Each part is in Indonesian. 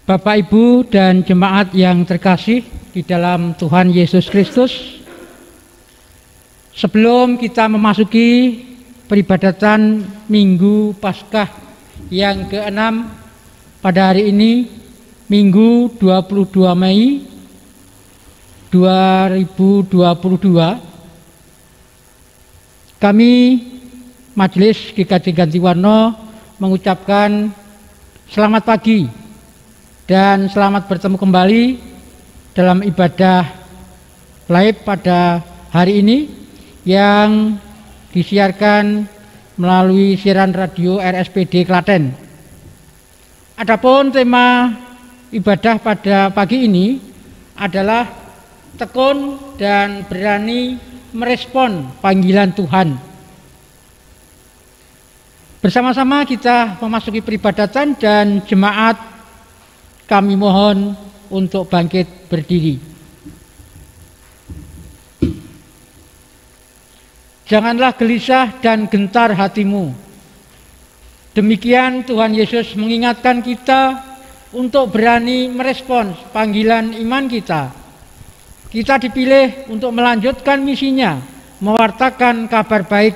Bapak, Ibu, dan jemaat yang terkasih di dalam Tuhan Yesus Kristus, sebelum kita memasuki peribadatan Minggu Paskah yang ke-6 pada hari ini, Minggu 22 Mei 2022, kami Majelis GKJ Gantiwarna mengucapkan selamat pagi dan selamat bertemu kembali dalam ibadah live pada hari ini yang disiarkan melalui siaran radio RSPD Klaten. Adapun tema ibadah pada pagi ini adalah tekun dan berani merespon panggilan Tuhan. Bersama-sama kita memasuki peribadatan dan jemaat kami mohon untuk bangkit berdiri. Janganlah gelisah dan gentar hatimu. Demikian Tuhan Yesus mengingatkan kita untuk berani merespons panggilan iman kita. Kita dipilih untuk melanjutkan misinya, mewartakan kabar baik,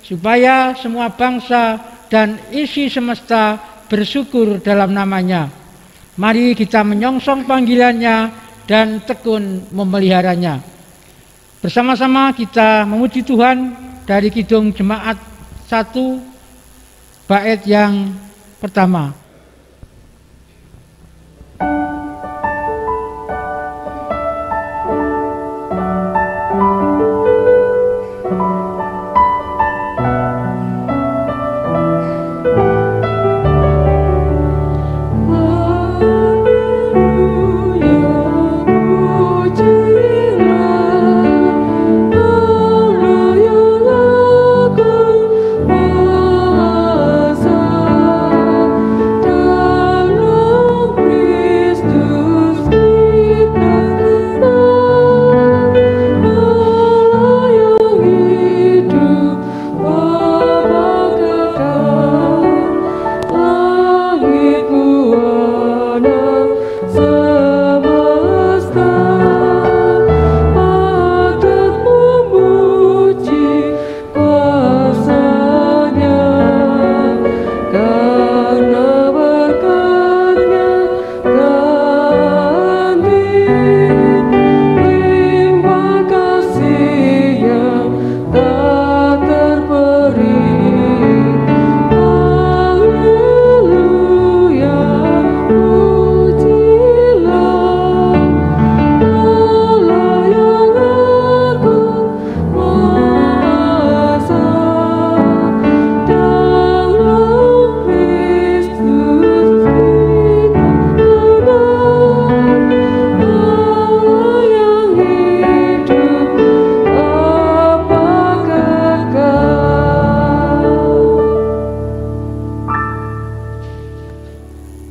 supaya semua bangsa dan isi semesta bersyukur dalam namanya. Mari kita menyongsong panggilannya dan tekun memeliharanya. Bersama-sama kita memuji Tuhan dari Kidung Jemaat 1 bait yang pertama.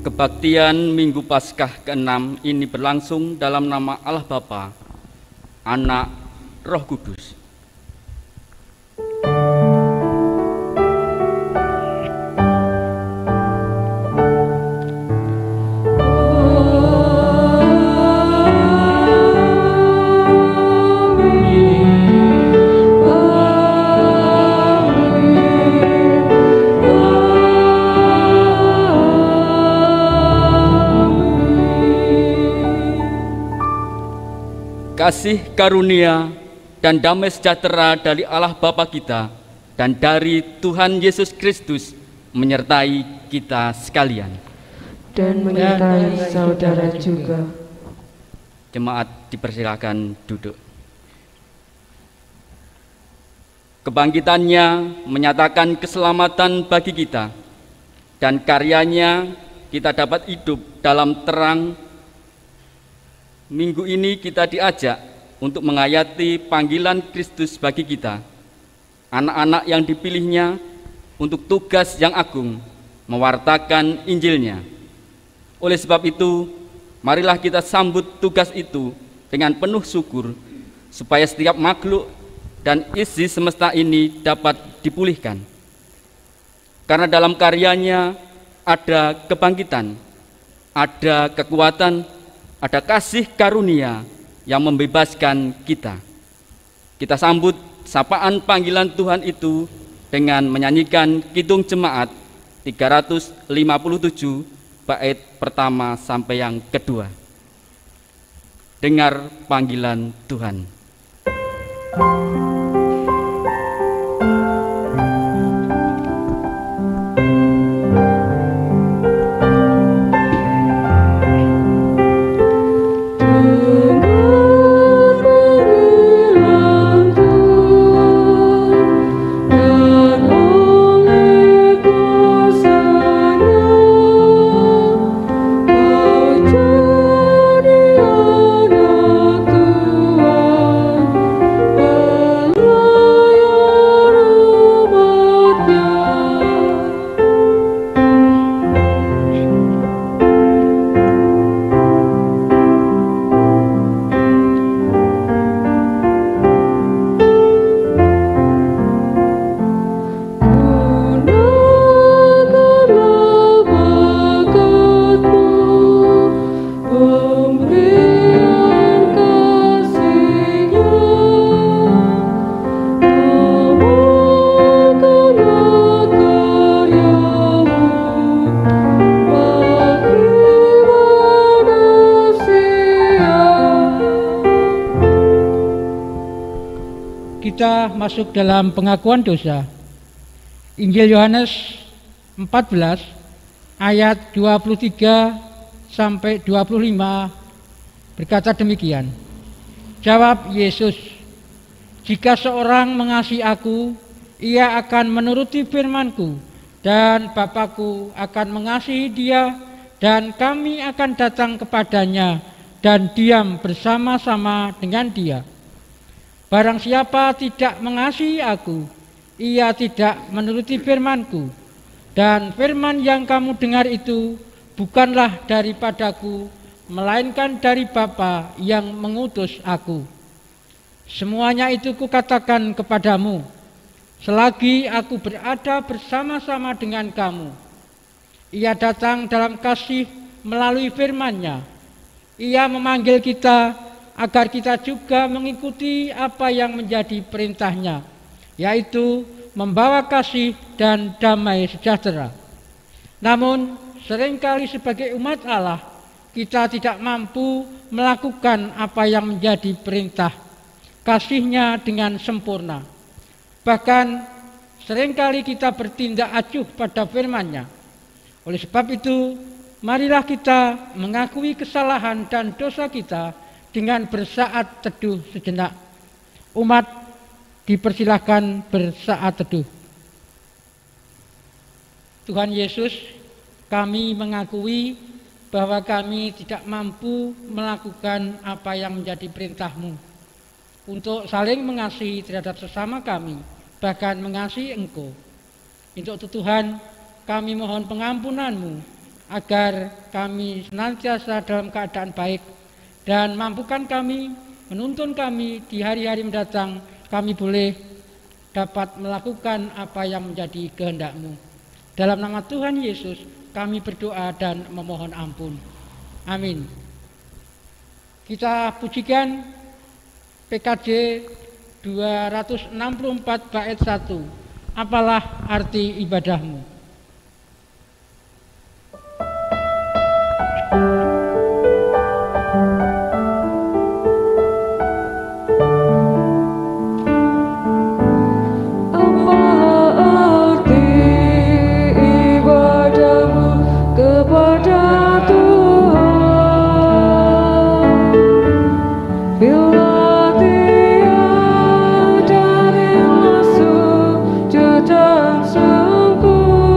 Kebaktian Minggu Paskah ke-6 ini berlangsung dalam nama Allah Bapa, Anak, Roh Kudus. Kasih karunia dan damai sejahtera dari Allah Bapa kita dan dari Tuhan Yesus Kristus menyertai kita sekalian. Dan menyertai saudara juga. Jemaat dipersilakan duduk. Kebangkitannya menyatakan keselamatan bagi kita, dan karyanya kita dapat hidup dalam terang. Minggu ini kita diajak untuk menghayati panggilan Kristus bagi kita, anak-anak yang dipilihnya untuk tugas yang agung, mewartakan Injilnya. Oleh sebab itu, marilah kita sambut tugas itu dengan penuh syukur, supaya setiap makhluk dan isi semesta ini dapat dipulihkan. Karena dalam karyanya ada kebangkitan, ada kekuatan, ada kasih karunia yang membebaskan kita. Kita sambut sapaan panggilan Tuhan itu dengan menyanyikan Kidung Jemaat 357 bait pertama sampai yang kedua. Dengar panggilan Tuhan. Kita masuk dalam pengakuan dosa. Injil Yohanes 14 ayat 23 sampai 25 berkata demikian. Jawab Yesus, "Jika seorang mengasihi aku, ia akan menuruti firman-Ku, dan Bapa-Ku akan mengasihi dia, dan kami akan datang kepadanya dan diam bersama-sama dengan dia. Barang siapa tidak mengasihi aku, ia tidak menuruti firman-Ku, dan firman yang kamu dengar itu bukanlah daripadaku, melainkan dari Bapa yang mengutus aku. Semuanya itu kukatakan kepadamu, selagi aku berada bersama-sama dengan kamu. Ia datang dalam kasih melalui firman-Nya. Ia memanggil kita agar kita juga mengikuti apa yang menjadi perintah-Nya, yaitu membawa kasih dan damai sejahtera. Namun seringkali sebagai umat Allah, kita tidak mampu melakukan apa yang menjadi perintah kasih-Nya dengan sempurna. Bahkan seringkali kita bertindak acuh pada firman-Nya. Oleh sebab itu, marilah kita mengakui kesalahan dan dosa kita dengan bersaat teduh sejenak. Umat dipersilahkan bersaat teduh. Tuhan Yesus, kami mengakui bahwa kami tidak mampu melakukan apa yang menjadi perintah-Mu untuk saling mengasihi terhadap sesama kami, bahkan mengasihi Engkau. Untuk itu Tuhan, kami mohon pengampunan-Mu agar kami senantiasa dalam keadaan baik, dan mampukan kami, menuntun kami di hari-hari mendatang, kami boleh dapat melakukan apa yang menjadi kehendak-Mu. Dalam nama Tuhan Yesus, kami berdoa dan memohon ampun. Amin. Kita pujikan PKJ 264 bait 1. Apalah arti ibadahmu? Dan sungguh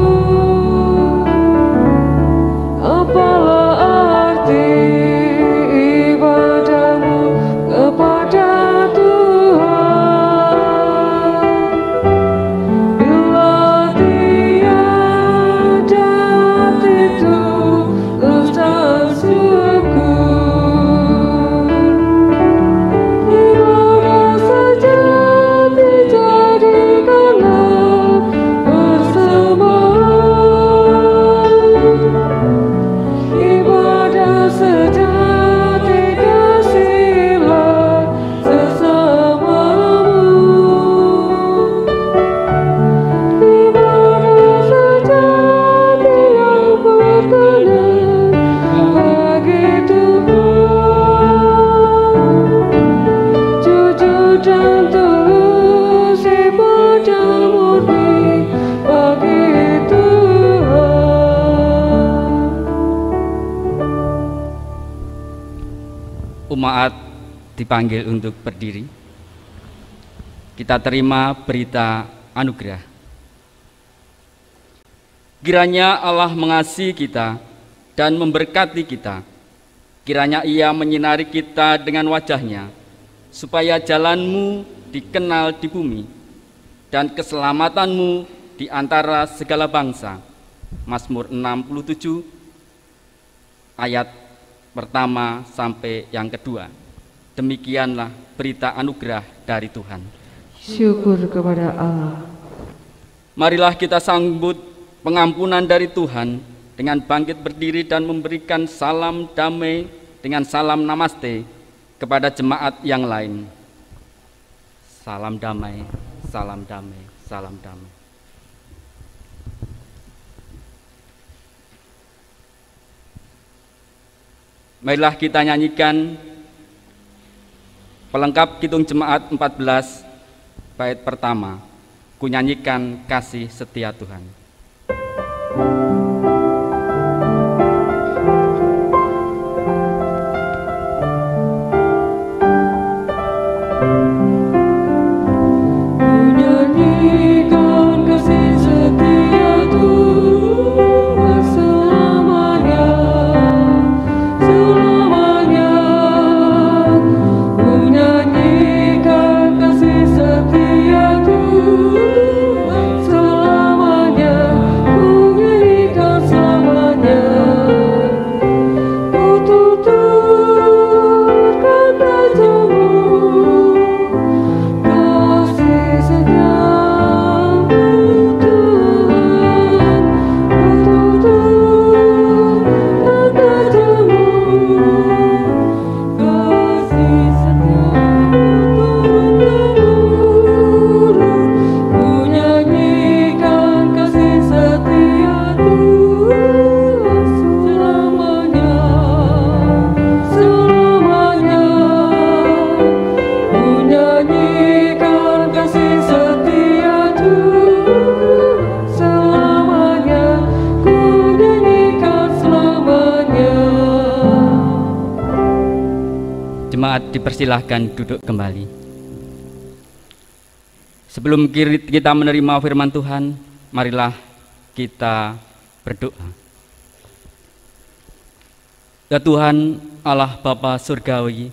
Jemaat dipanggil untuk berdiri. Kita terima berita anugerah. Kiranya Allah mengasihi kita dan memberkati kita. Kiranya Ia menyinari kita dengan wajah-Nya, supaya jalanmu dikenal di bumi dan keselamatanmu di antara segala bangsa. Mazmur 67 ayat pertama sampai yang kedua. Demikianlah berita anugerah dari Tuhan. Syukur kepada Allah. Marilah kita sambut pengampunan dari Tuhan dengan bangkit berdiri dan memberikan salam damai dengan salam namaste kepada jemaat yang lain. Salam damai, salam damai, salam damai. Marilah kita nyanyikan pelengkap Kidung Jemaat 14 bait pertama. Ku nyanyikan kasih setia Tuhan. Dipersilahkan duduk kembali. Sebelum kita menerima firman Tuhan, marilah kita berdoa. Ya Tuhan, Allah Bapa Surgawi,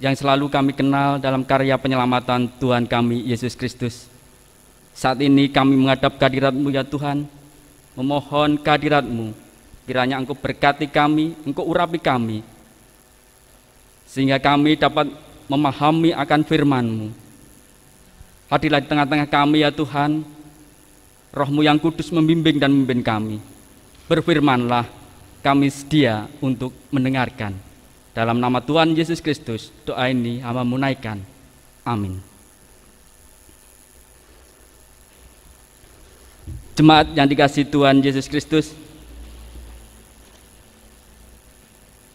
yang selalu kami kenal dalam karya penyelamatan Tuhan kami Yesus Kristus, saat ini kami menghadap kehadirat-Mu ya Tuhan, memohon kehadirat-Mu, kiranya Engkau berkati kami, Engkau urapi kami, sehingga kami dapat memahami akan firman-Mu. Hadirlah di tengah-tengah kami ya Tuhan, Roh-Mu yang kudus membimbing dan memimpin kami. Berfirmanlah, kami sedia untuk mendengarkan. Dalam nama Tuhan Yesus Kristus, doa ini hamba menaikkan. Amin. Jemaat yang dikasihi Tuhan Yesus Kristus,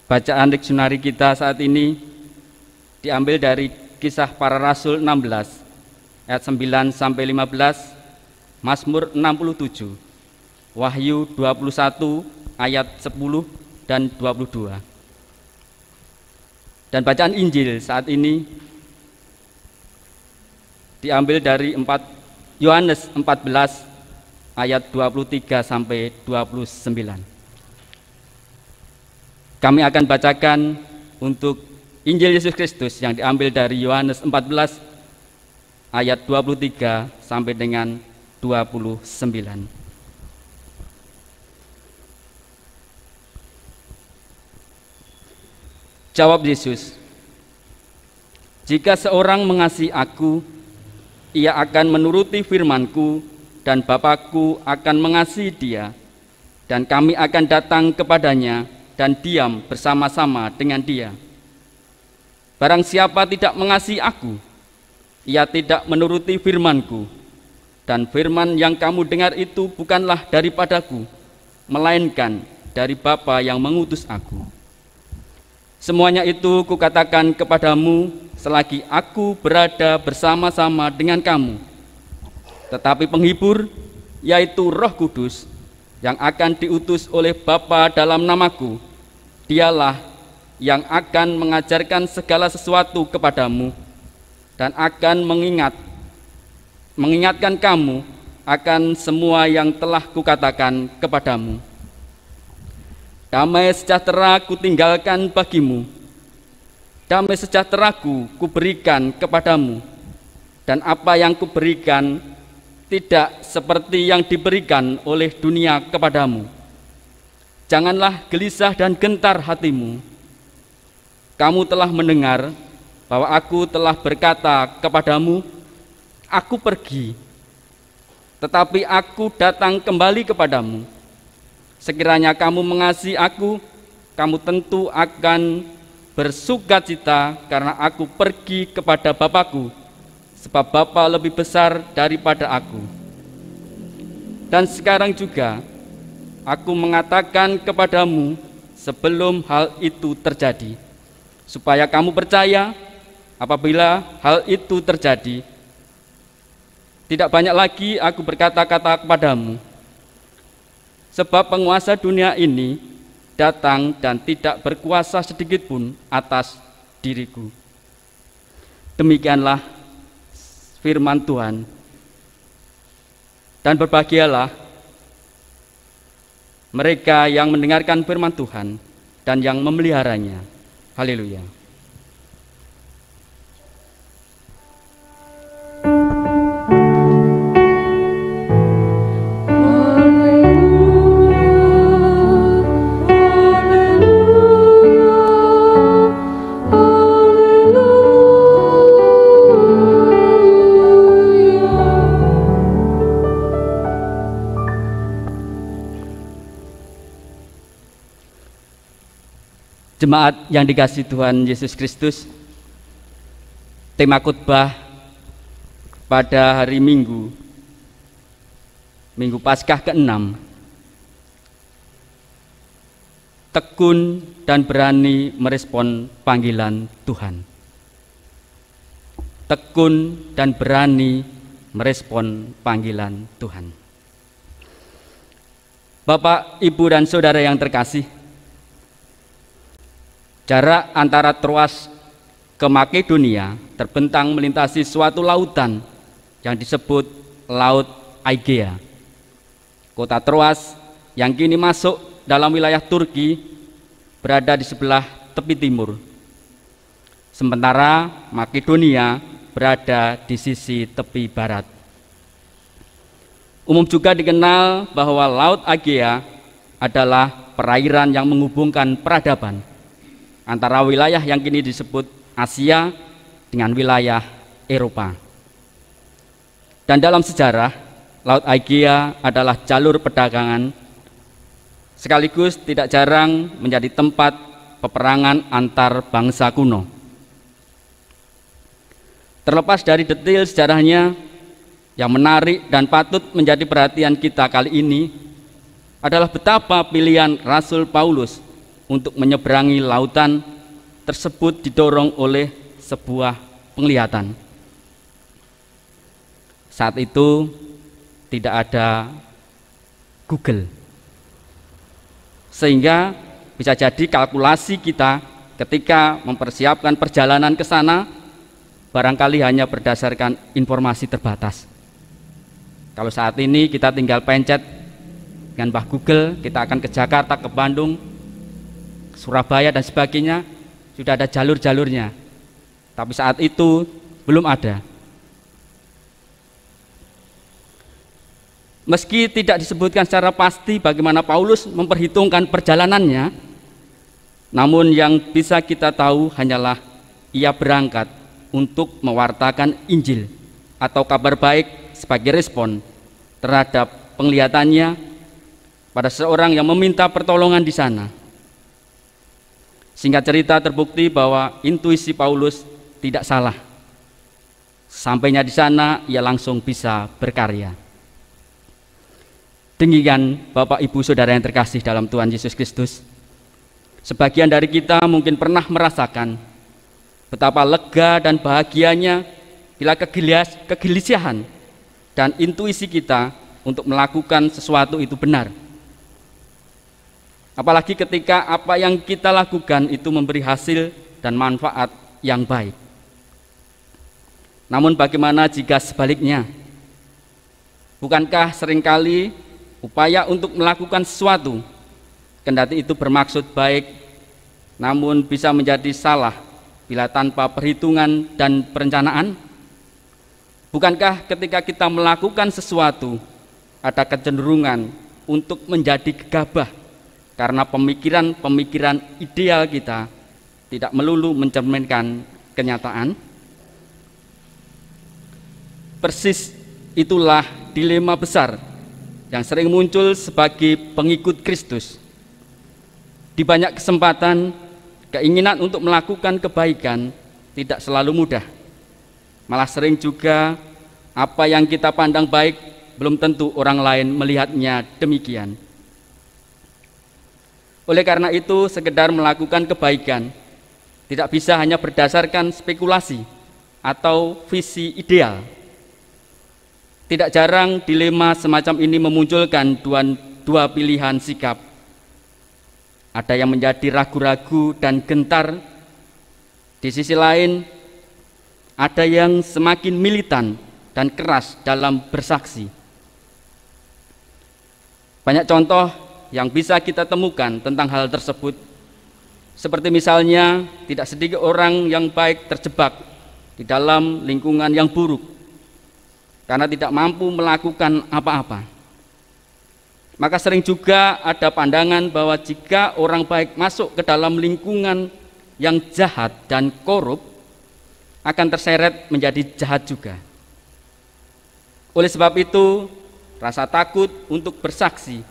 bacaan leksionari kita saat ini diambil dari Kisah Para Rasul 16 ayat 9 sampai 15, Mazmur 67, Wahyu 21 ayat 10 dan 22. Dan bacaan Injil saat ini diambil dari Yohanes 14 ayat 23 sampai 29. Kami akan bacakan untuk Injil Yesus Kristus yang diambil dari Yohanes 14 ayat 23 sampai dengan 29. Jawab Yesus, "Jika seorang mengasihi aku, ia akan menuruti firman-Ku, dan Bapa-Ku akan mengasihi dia, dan kami akan datang kepadanya dan diam bersama-sama dengan dia. Barang siapa tidak mengasihi aku, ia tidak menuruti firman-Ku, dan firman yang kamu dengar itu bukanlah daripadaku, melainkan dari Bapa yang mengutus aku. Semuanya itu kukatakan kepadamu selagi aku berada bersama-sama dengan kamu. Tetapi penghibur, yaitu Roh Kudus, yang akan diutus oleh Bapa dalam namaku, dialah yang akan mengajarkan segala sesuatu kepadamu dan akan mengingatkan kamu akan semua yang telah kukatakan kepadamu. Damai sejahtera kutinggalkan bagimu, damai sejahteraku kuberikan kepadamu, dan apa yang kuberikan tidak seperti yang diberikan oleh dunia kepadamu. Janganlah gelisah dan gentar hatimu. Kamu telah mendengar bahwa aku telah berkata kepadamu, aku pergi, tetapi aku datang kembali kepadamu. Sekiranya kamu mengasihi aku, kamu tentu akan bersukacita karena aku pergi kepada Bapa-Ku, sebab Bapa lebih besar daripada aku. Dan sekarang juga aku mengatakan kepadamu sebelum hal itu terjadi, supaya kamu percaya apabila hal itu terjadi. Tidak banyak lagi aku berkata-kata kepadamu, sebab penguasa dunia ini datang dan tidak berkuasa sedikit pun atas diriku. Demikianlah firman Tuhan. Dan berbahagialah mereka yang mendengarkan firman Tuhan dan yang memeliharanya. Haleluya. Jemaat yang dikasihi Tuhan Yesus Kristus, tema khotbah pada hari Minggu Paskah ke-6, tekun dan berani merespon panggilan Tuhan. Tekun dan berani merespon panggilan Tuhan. Bapak, Ibu, dan Saudara yang terkasih, jarak antara Troas ke Makedonia terbentang melintasi suatu lautan yang disebut Laut Aegea. Kota Troas yang kini masuk dalam wilayah Turki berada di sebelah tepi timur, sementara Makedonia berada di sisi tepi barat. Umum juga dikenal bahwa Laut Aegea adalah perairan yang menghubungkan peradaban antara wilayah yang kini disebut Asia dengan wilayah Eropa. Dan dalam sejarah, Laut Aegea adalah jalur perdagangan sekaligus tidak jarang menjadi tempat peperangan antar bangsa kuno. Terlepas dari detail sejarahnya, yang menarik dan patut menjadi perhatian kita kali ini adalah betapa pilihan Rasul Paulus untuk menyeberangi lautan tersebut didorong oleh sebuah penglihatan. Saat itu tidak ada Google, sehingga bisa jadi kalkulasi kita ketika mempersiapkan perjalanan ke sana barangkali hanya berdasarkan informasi terbatas. Kalau saat ini kita tinggal pencet dengan Mbah Google, kita akan ke Jakarta, ke Bandung, Surabaya dan sebagainya, sudah ada jalur-jalurnya. Tapi saat itu belum ada. Meski tidak disebutkan secara pasti bagaimana Paulus memperhitungkan perjalanannya, namun yang bisa kita tahu hanyalah ia berangkat untuk mewartakan Injil atau kabar baik sebagai respon terhadap penglihatannya pada seorang yang meminta pertolongan di sana. Singkat cerita, terbukti bahwa intuisi Paulus tidak salah. Sampainya di sana, ia langsung bisa berkarya. Demikian Bapak, Ibu, Saudara yang terkasih dalam Tuhan Yesus Kristus, sebagian dari kita mungkin pernah merasakan betapa lega dan bahagianya bila kegelisahan dan intuisi kita untuk melakukan sesuatu itu benar. Apalagi ketika apa yang kita lakukan itu memberi hasil dan manfaat yang baik. Namun bagaimana jika sebaliknya? Bukankah seringkali upaya untuk melakukan sesuatu, kendati itu bermaksud baik, namun bisa menjadi salah bila tanpa perhitungan dan perencanaan? Bukankah ketika kita melakukan sesuatu, ada kecenderungan untuk menjadi gegabah karena pemikiran-pemikiran ideal kita tidak melulu mencerminkan kenyataan? Persis itulah dilema besar yang sering muncul sebagai pengikut Kristus. Di banyak kesempatan, keinginan untuk melakukan kebaikan tidak selalu mudah. Malah sering juga apa yang kita pandang baik belum tentu orang lain melihatnya demikian. Oleh karena itu, sekedar melakukan kebaikan tidak bisa hanya berdasarkan spekulasi atau visi ideal. Tidak jarang dilema semacam ini memunculkan dua pilihan sikap. Ada yang menjadi ragu-ragu dan gentar. Di sisi lain, ada yang semakin militan dan keras dalam bersaksi. Banyak contoh yang bisa kita temukan tentang hal tersebut, seperti misalnya tidak sedikit orang yang baik terjebak di dalam lingkungan yang buruk karena tidak mampu melakukan apa-apa. Maka sering juga ada pandangan bahwa jika orang baik masuk ke dalam lingkungan yang jahat dan korup, akan terseret menjadi jahat juga. Oleh sebab itu, rasa takut untuk bersaksi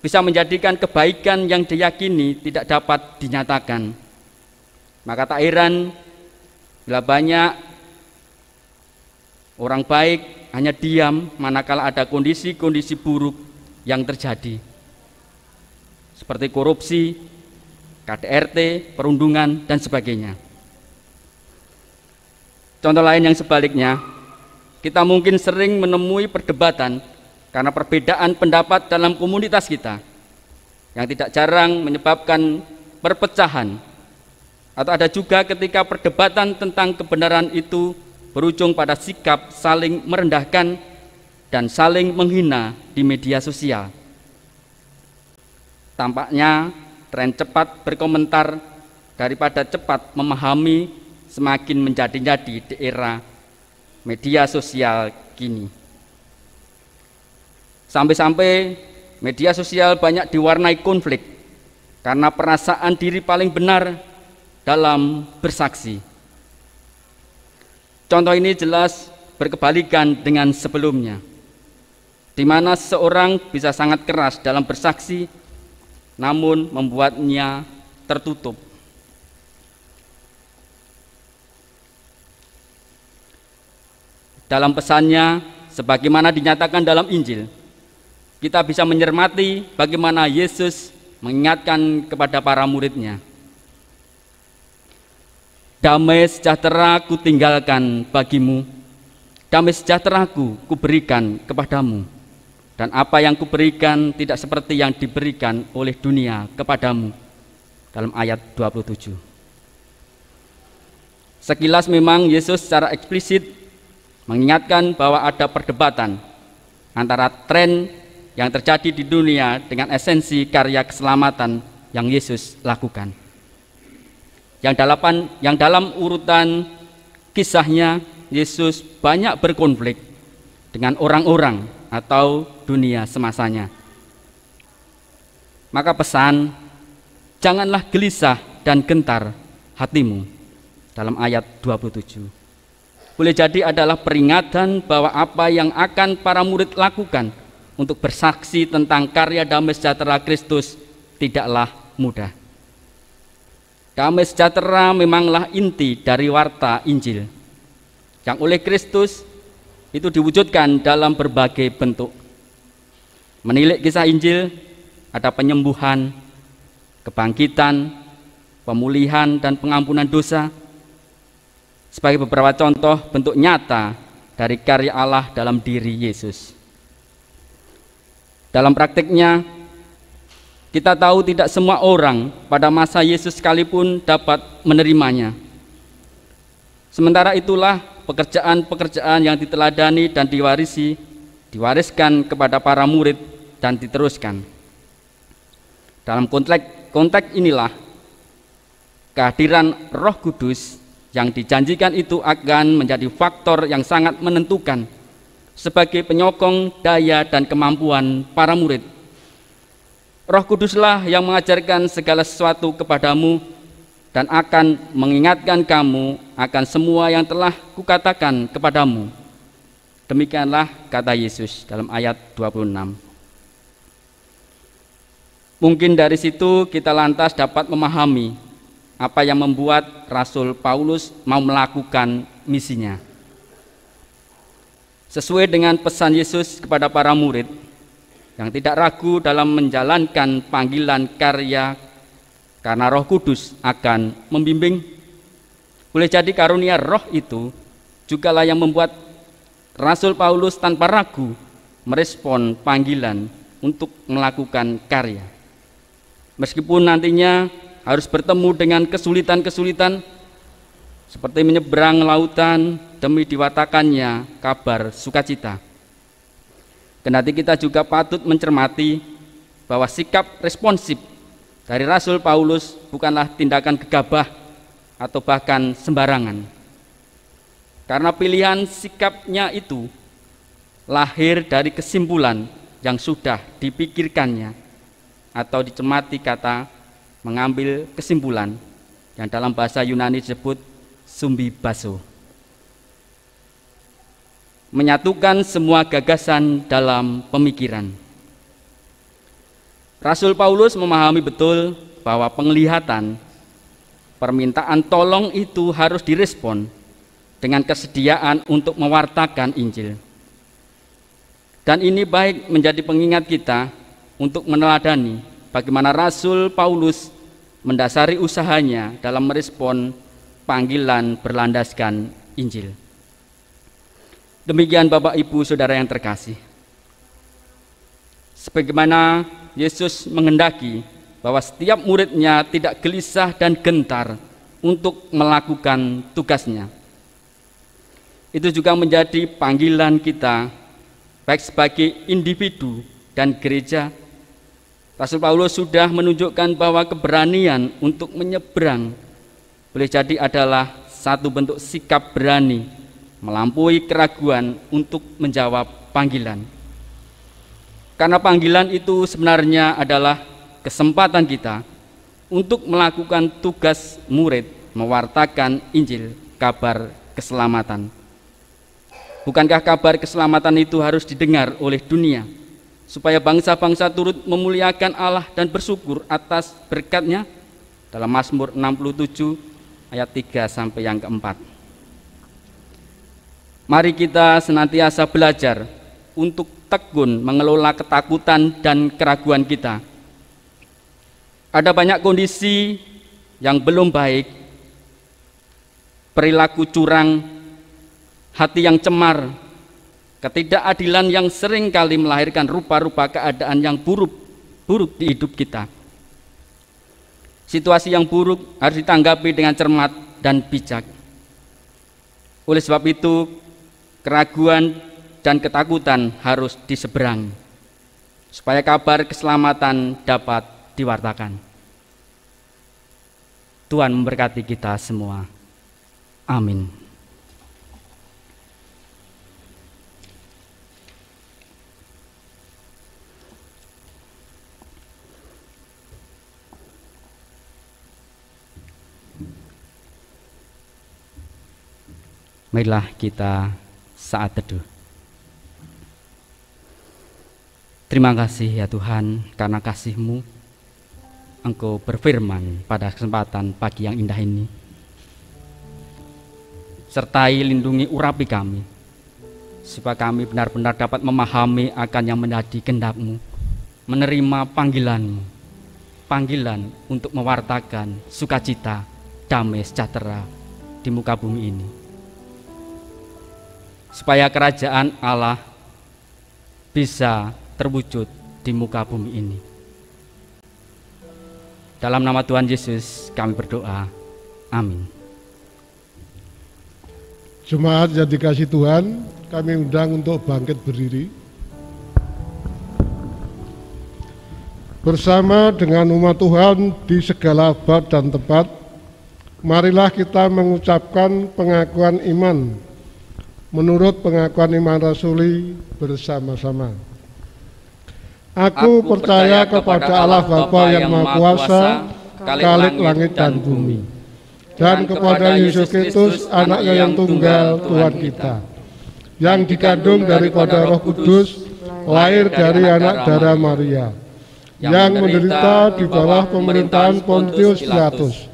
bisa menjadikan kebaikan yang diyakini tidak dapat dinyatakan. Maka tak heran bila banyak orang baik hanya diam manakala ada kondisi-kondisi buruk yang terjadi, seperti korupsi, KDRT, perundungan, dan sebagainya. Contoh lain yang sebaliknya, kita mungkin sering menemui perdebatan karena perbedaan pendapat dalam komunitas kita yang tidak jarang menyebabkan perpecahan, atau ada juga ketika perdebatan tentang kebenaran itu berujung pada sikap saling merendahkan dan saling menghina di media sosial. Tampaknya tren cepat berkomentar daripada cepat memahami semakin menjadi-jadi di era media sosial kini. Sampai-sampai media sosial banyak diwarnai konflik karena perasaan diri paling benar dalam bersaksi. Contoh ini jelas berkebalikan dengan sebelumnya, di mana seseorang bisa sangat keras dalam bersaksi, namun membuatnya tertutup. Dalam pesannya, sebagaimana dinyatakan dalam Injil, kita bisa mencermati bagaimana Yesus mengingatkan kepada para murid-Nya. Damai sejahtera ku tinggalkan bagimu, damai sejahteraku kuberikan kepadamu, dan apa yang kuberikan tidak seperti yang diberikan oleh dunia kepadamu. Dalam ayat 27. Sekilas memang Yesus secara eksplisit mengingatkan bahwa ada perdebatan antara tren yang terjadi di dunia dengan esensi karya keselamatan yang Yesus lakukan. Yang dalam urutan kisahnya, Yesus banyak berkonflik dengan orang-orang atau dunia semasanya. Maka pesan, janganlah gelisah dan gentar hatimu, dalam ayat 27. Boleh jadi adalah peringatan bahwa apa yang akan para murid lakukan untuk bersaksi tentang karya damai sejahtera Kristus tidaklah mudah. Damai sejahtera memanglah inti dari warta Injil, yang oleh Kristus itu diwujudkan dalam berbagai bentuk. Menilik kisah Injil, ada penyembuhan, kebangkitan, pemulihan, dan pengampunan dosa, sebagai beberapa contoh bentuk nyata dari karya Allah dalam diri Yesus. Dalam praktiknya, Kita tahu tidak semua orang pada masa Yesus sekalipun dapat menerimanya. Sementara itulah pekerjaan-pekerjaan yang diteladani dan diwariskan kepada para murid dan diteruskan. Dalam konteks inilah kehadiran Roh Kudus yang dijanjikan itu akan menjadi faktor yang sangat menentukan sebagai penyokong daya dan kemampuan para murid. Roh Kuduslah yang mengajarkan segala sesuatu kepadamu dan akan mengingatkan kamu akan semua yang telah kukatakan kepadamu. Demikianlah kata Yesus dalam ayat 26. Mungkin dari situ kita lantas dapat memahami apa yang membuat Rasul Paulus mau melakukan misinya. Sesuai dengan pesan Yesus kepada para murid yang tidak ragu dalam menjalankan panggilan karya karena Roh Kudus akan membimbing. Boleh jadi karunia Roh itu jugalah yang membuat Rasul Paulus tanpa ragu merespon panggilan untuk melakukan karya. Meskipun nantinya harus bertemu dengan kesulitan-kesulitan seperti menyeberang lautan demi diwatakannya kabar sukacita. Kendati kita juga patut mencermati bahwa sikap responsif dari Rasul Paulus bukanlah tindakan gegabah atau bahkan sembarangan. Karena pilihan sikapnya itu lahir dari kesimpulan yang sudah dipikirkannya atau dicemati kata mengambil kesimpulan yang dalam bahasa Yunani disebut sumbibaso. Menyatukan semua gagasan dalam pemikiran. Rasul Paulus memahami betul bahwa penglihatan permintaan tolong itu harus direspon dengan kesediaan untuk mewartakan Injil. Dan ini baik menjadi pengingat kita untuk meneladani bagaimana Rasul Paulus mendasari usahanya dalam merespon panggilan berlandaskan Injil. Demikian Bapak Ibu Saudara yang terkasih. Sebagaimana Yesus menghendaki bahwa setiap muridnya tidak gelisah dan gentar untuk melakukan tugasnya. Itu juga menjadi panggilan kita baik sebagai individu dan gereja. Rasul Paulus sudah menunjukkan bahwa keberanian untuk menyeberang boleh jadi adalah satu bentuk sikap berani melampaui keraguan untuk menjawab panggilan. Karena panggilan itu sebenarnya adalah kesempatan kita untuk melakukan tugas murid mewartakan Injil, kabar keselamatan. Bukankah kabar keselamatan itu harus didengar oleh dunia supaya bangsa-bangsa turut memuliakan Allah dan bersyukur atas berkat-Nya? Dalam Mazmur 67 ayat 3 sampai yang keempat. Mari kita senantiasa belajar untuk tekun mengelola ketakutan dan keraguan kita. Ada banyak kondisi yang belum baik, perilaku curang, hati yang cemar, ketidakadilan yang sering kali melahirkan rupa-rupa keadaan yang buruk di hidup kita. Situasi yang buruk harus ditanggapi dengan cermat dan bijak. Oleh sebab itu, keraguan dan ketakutan harus diseberang supaya kabar keselamatan dapat diwartakan. Tuhan memberkati kita semua. Amin. Marilah kita saat teduh. Terima kasih ya Tuhan, karena kasih-Mu Engkau berfirman pada kesempatan pagi yang indah ini. Sertai lindungi urapi kami, supaya kami benar-benar dapat memahami akan yang menjadi kehendak-Mu, menerima panggilan-Mu, panggilan untuk mewartakan sukacita, damai sejahtera di muka bumi ini. Supaya kerajaan Allah bisa terwujud di muka bumi ini. Dalam nama Tuhan Yesus kami berdoa. Amin. Jemaat yang dikasihi Tuhan, kami undang untuk bangkit berdiri. Bersama dengan umat Tuhan di segala abad dan tempat, marilah kita mengucapkan pengakuan iman menurut pengakuan iman rasuli bersama-sama. Aku percaya kepada Allah Bapa yang Maha Kuasa, Khalik langit dan bumi, dan kepada Yesus Kristus, Anaknya yang tunggal, Tuhan kita, yang dikandung daripada Roh Kudus, lahir dari anak darah Maria, yang menderita di bawah pemerintahan Pontius Pilatus,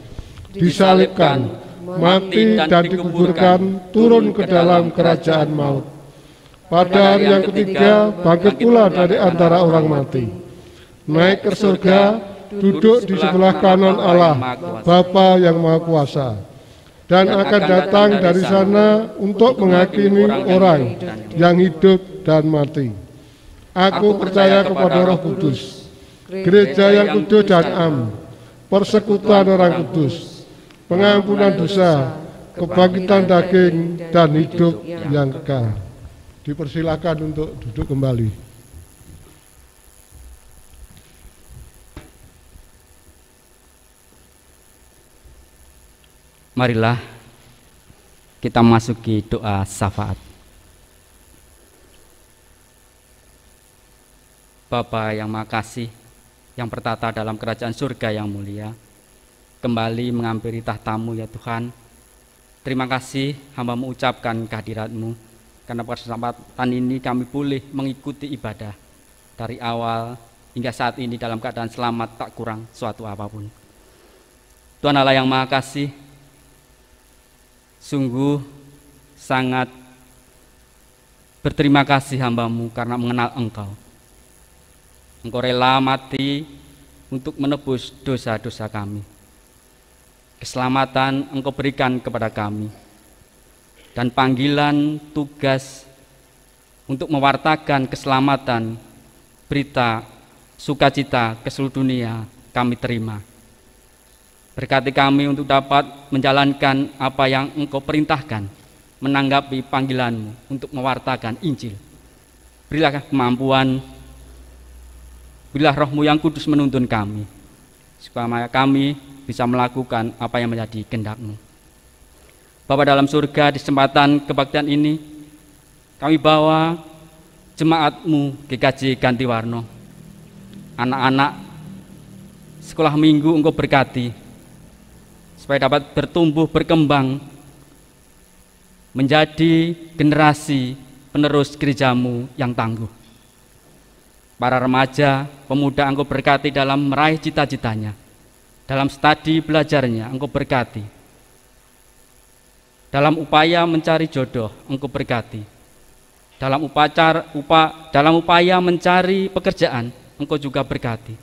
disalibkan, mati dan dikuburkan, turun ke dalam kerajaan maut. Pada hari yang ketiga, bangkit pula dari antara orang mati, naik ke surga, duduk di sebelah kanan Allah, Bapa yang Maha Kuasa, dan akan datang dari sana untuk menghakimi orang yang hidup dan mati. Aku percaya kepada Roh Kudus, gereja yang kudus dan am, persekutuan orang kudus, pengampunan dosa, kebangkitan daging, dan hidup yang kekal. Dipersilakan untuk duduk kembali. Marilah kita masuki doa syafaat. Bapa yang Maha Kasih, yang bertata dalam kerajaan surga yang mulia, kembali menghampiri tahta-Mu ya Tuhan. Terima kasih hamba mengucapkan kehadirat-Mu, karena pada kesempatan ini kami boleh mengikuti ibadah dari awal hingga saat ini dalam keadaan selamat, tak kurang suatu apapun. Tuhan Allah yang Maha Kasih, sungguh sangat berterima kasih hamba-Mu karena mengenal Engkau. Engkau rela mati untuk menebus dosa-dosa kami. Keselamatan Engkau berikan kepada kami, dan panggilan tugas untuk mewartakan keselamatan, berita sukacita ke seluruh dunia kami terima. Berkati kami untuk dapat menjalankan apa yang Engkau perintahkan, menanggapi panggilan-Mu untuk mewartakan Injil. Berilah kemampuan, berilah Roh-Mu yang kudus menuntun kami, supaya kami bisa melakukan apa yang menjadi kehendak-Mu. Bapa dalam surga, di kesempatan kebaktian ini kami bawa jemaat-Mu GKJ Ganti Warno, anak-anak sekolah minggu Engkau berkati, supaya dapat bertumbuh berkembang menjadi generasi penerus gereja-Mu yang tangguh. Para remaja, pemuda Engkau berkati dalam meraih cita-citanya, dalam studi belajarnya Engkau berkati, dalam upaya mencari jodoh Engkau berkati, dalam upaya mencari pekerjaan Engkau juga berkati,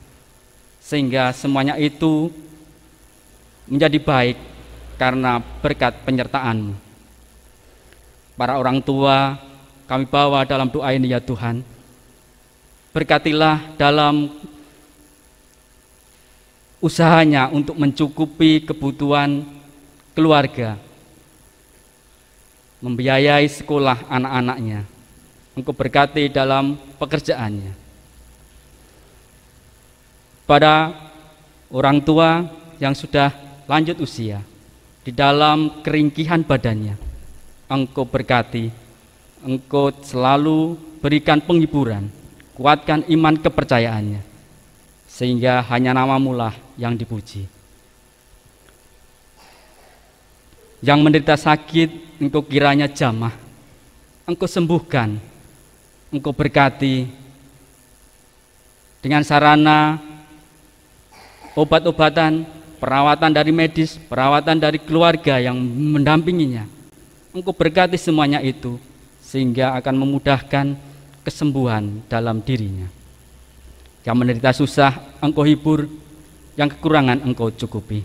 sehingga semuanya itu menjadi baik karena berkat penyertaan-Mu. Para orang tua kami bawa dalam doa ini ya Tuhan. Berkatilah dalam usahanya untuk mencukupi kebutuhan keluarga, membiayai sekolah anak-anaknya. Engkau berkati dalam pekerjaannya. Pada orang tua yang sudah lanjut usia, di dalam keringkihan badannya, Engkau berkati, Engkau selalu berikan penghiburan, kuatkan iman kepercayaannya, sehingga hanya nama-Mu lah yang dipuji. Yang menderita sakit, Engkau kiranya jamah, Engkau sembuhkan, Engkau berkati dengan sarana obat-obatan, perawatan dari medis, perawatan dari keluarga yang mendampinginya. Engkau berkati semuanya itu, sehingga akan memudahkan kesembuhan dalam dirinya. Yang menderita susah, Engkau hibur, yang kekurangan Engkau cukupi.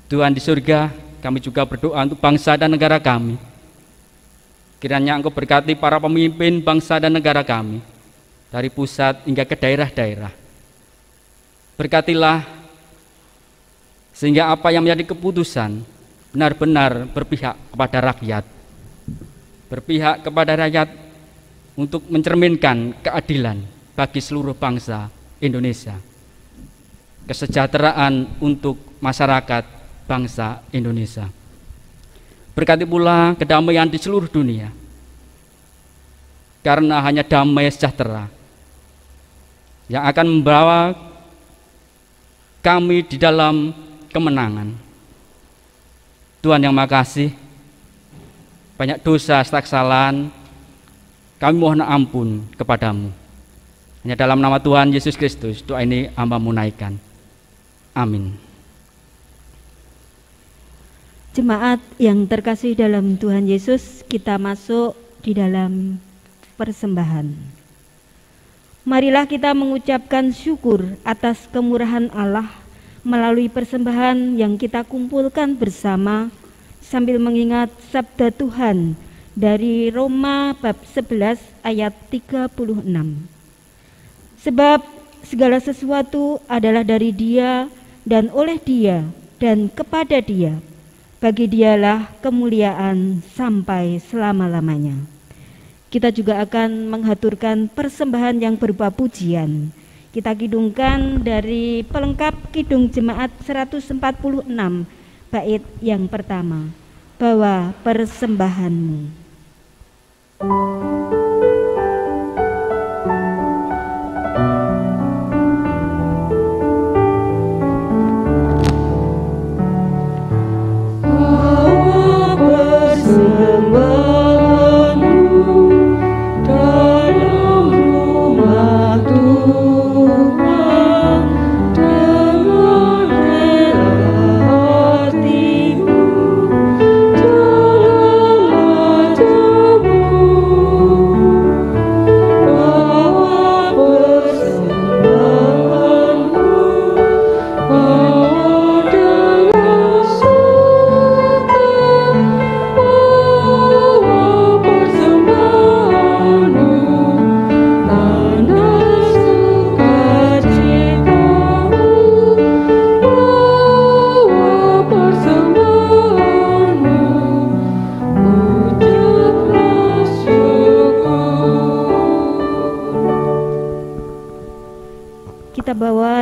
Tuhan di surga, kami juga berdoa untuk bangsa dan negara kami. Kiranya Engkau berkati para pemimpin bangsa dan negara kami, dari pusat hingga ke daerah-daerah. Berkatilah sehingga apa yang menjadi keputusan benar-benar berpihak kepada rakyat. Berpihak kepada rakyat untuk mencerminkan keadilan bagi seluruh bangsa Indonesia. Kesejahteraan untuk masyarakat bangsa Indonesia. Berkati pula kedamaian di seluruh dunia. Karena hanya damai sejahtera yang akan membawa kami di dalam kemenangan. Tuhan yang makasih, banyak dosa serta kesalahan kami mohon ampun kepadamu. Hanya dalam nama Tuhan Yesus Kristus doa ini hamba menaikkan. Amin. Jemaat yang terkasih dalam Tuhan Yesus, kita masuk di dalam persembahan. Marilah kita mengucapkan syukur atas kemurahan Allah melalui persembahan yang kita kumpulkan bersama sambil mengingat sabda Tuhan dari Roma bab 11 ayat 36. Sebab segala sesuatu adalah dari Dia dan oleh Dia dan kepada Dia. Bagi Dialah kemuliaan sampai selama-lamanya. Kita juga akan menghaturkan persembahan yang berupa pujian. Kita kidungkan dari pelengkap Kidung Jemaat 146 bait yang pertama. Bawa persembahanmu.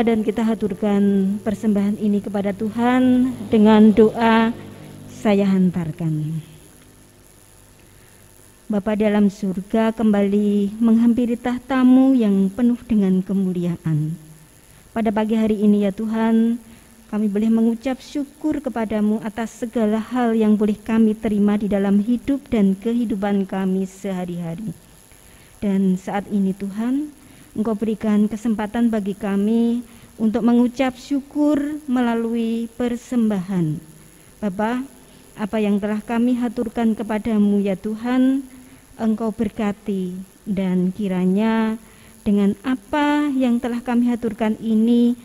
Dan kita haturkan persembahan ini kepada Tuhan dengan doa saya hantarkan. Bapa dalam surga, kembali menghampiri tahta-Mu yang penuh dengan kemuliaan. Pada pagi hari ini ya Tuhan, kami boleh mengucap syukur kepada-Mu atas segala hal yang boleh kami terima di dalam hidup dan kehidupan kami sehari-hari. Dan saat ini Tuhan, Engkau berikan kesempatan bagi kami untuk mengucap syukur melalui persembahan. Bapa, apa yang telah kami haturkan kepadamu ya Tuhan, Engkau berkati, dan kiranya dengan apa yang telah kami haturkan ini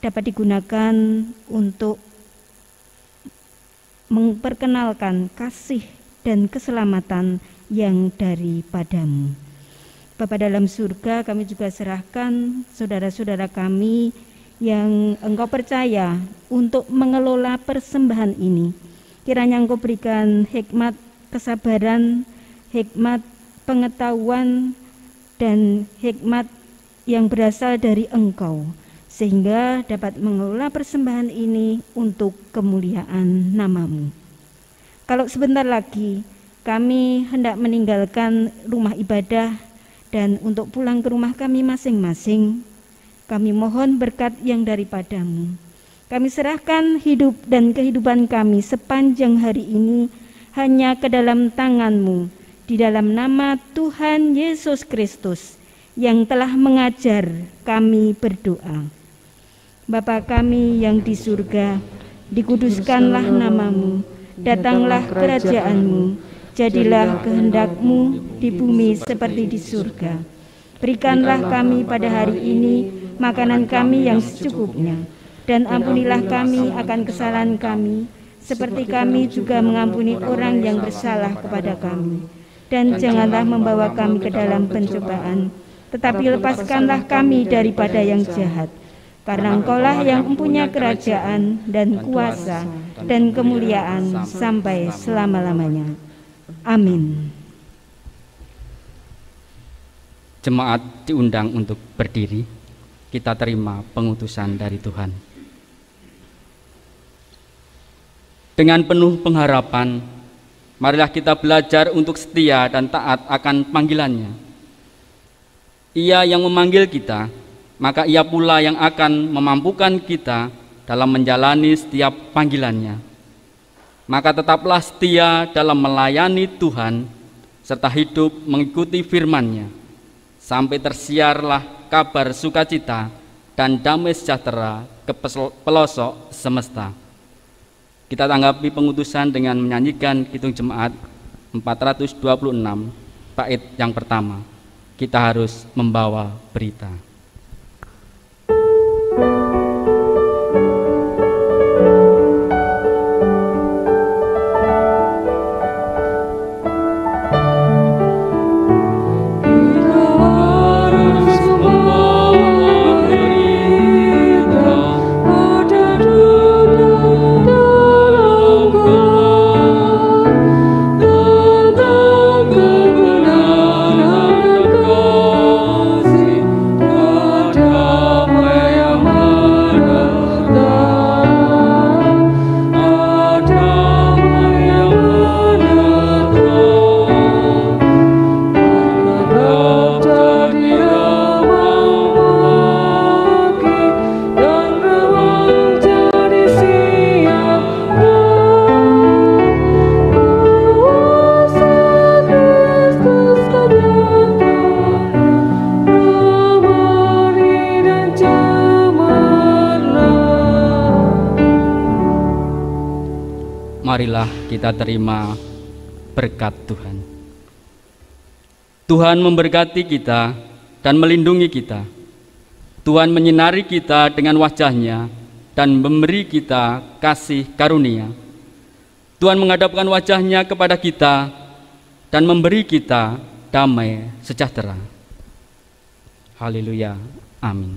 dapat digunakan untuk memperkenalkan kasih dan keselamatan yang daripadamu. Bapa dalam surga, kami juga serahkan saudara-saudara kami yang Engkau percaya untuk mengelola persembahan ini. Kiranya Engkau berikan hikmat kesabaran, hikmat pengetahuan, dan hikmat yang berasal dari Engkau, sehingga dapat mengelola persembahan ini untuk kemuliaan nama-Mu. Kalau sebentar lagi kami hendak meninggalkan rumah ibadah dan untuk pulang ke rumah kami masing-masing, kami mohon berkat yang daripada-Mu. Kami serahkan hidup dan kehidupan kami sepanjang hari ini hanya ke dalam tangan-Mu, di dalam nama Tuhan Yesus Kristus yang telah mengajar kami berdoa. Bapa kami yang di surga, dikuduskanlah nama-Mu, datanglah kerajaan-Mu, jadilah kehendak-Mu di bumi seperti di surga. Berikanlah kami pada hari ini makanan kami yang secukupnya, dan ampunilah kami akan kesalahan kami, seperti kami juga mengampuni orang yang bersalah kepada kami. Dan janganlah membawa kami ke dalam pencobaan, tetapi lepaskanlah kami daripada yang jahat. karena Engkaulah yang mempunyai kerajaan dan kuasa dan kemuliaan sampai selama-lamanya. Amin. Jemaat diundang untuk berdiri. Kita terima pengutusan dari Tuhan. Dengan penuh pengharapan, marilah kita belajar untuk setia dan taat akan panggilannya. Ia yang memanggil kita, maka ia pula yang akan memampukan kita dalam menjalani setiap panggilannya. Maka tetaplah setia dalam melayani Tuhan, serta hidup mengikuti firman-Nya, sampai tersiarlah kabar sukacita dan damai sejahtera ke pelosok semesta. Kita tanggapi pengutusan dengan menyanyikan Kidung Jemaat 426, bait yang pertama. Kita harus membawa berita. Marilah kita terima berkat Tuhan. Tuhan memberkati kita dan melindungi kita. Tuhan menyinari kita dengan wajah-Nya dan memberi kita kasih karunia. Tuhan menghadapkan wajah-Nya kepada kita dan memberi kita damai sejahtera. Haleluya. Amin.